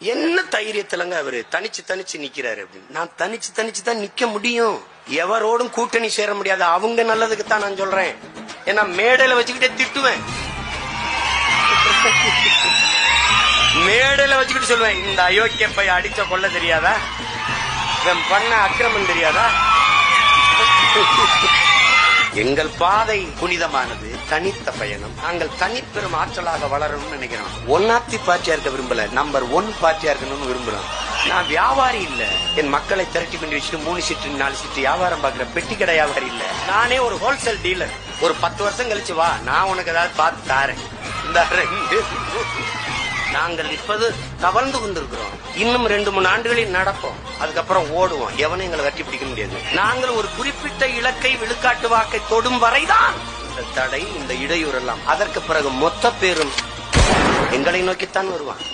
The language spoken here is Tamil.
என்ன தைரியத்துலங்க அவரு தனிச்சு நிக்கிறாரு அப்படின்னு. நான் தனிச்சு தான் நிக்க முடியும். எவரோடும் கூட்டணி சேர முடியாது. அவங்க நல்லதுக்கு தான் நான் சொல்றேன். ஏன்னா மேடையில வச்சுக்கிட்டே திட்டுவேன். மேடையில வச்சுக்கிட்டு சொல்லுவேன், இந்த அயோக்கிய பைய அடிச்ச கொள்ள தெரியாதா, இவன் பண்ண அக்கிரமம் தெரியாதா. எங்கள் பாதை புனிதமானது, தனித்த பயணம். நாங்கள் தனிப்பெரும் ஆற்றலாக வளரணும்னு நினைக்கிறோம். ஒன்னாத்தி பார்ட்டியா இருக்க விரும்பல, நம்பர் 1 பார்ட்டியா இருக்கணும்னு விரும்புறோம். நான் வியாபாரி இல்ல. என் மக்களை திரட்டி கொண்டு வச்சுட்டு 3 சீட்டு 4 சீட்டு வியாபாரம் பாக்குற பெட்டி கடை வியாபாரி இல்ல. நானே ஒரு ஹோல்சேல் டீலர். ஒரு 10 வருஷம் கழிச்சு வா, நான் உனக்கு ஏதாவது பார்த்து தாரேன். இந்த 2 நாங்கள் இப்போது கவர்ந்து கொண்டிருக்கிறோம். இன்னும் 2-3 ஆண்டுகளில் நடப்போம். அதுக்கப்புறம் ஓடுவோம். எவனும் எங்களை வெற்றி பிடிக்க முடியாது. நாங்கள் ஒரு குறிப்பிட்ட இலக்கை, விழுக்காட்டு வாக்கை தொடும் வரைதான் இந்த தடை, இந்த இடையூறு எல்லாம். அதற்கு பிறகு மொத்த பேரும் எங்களை நோக்கித்தான் வருவான்.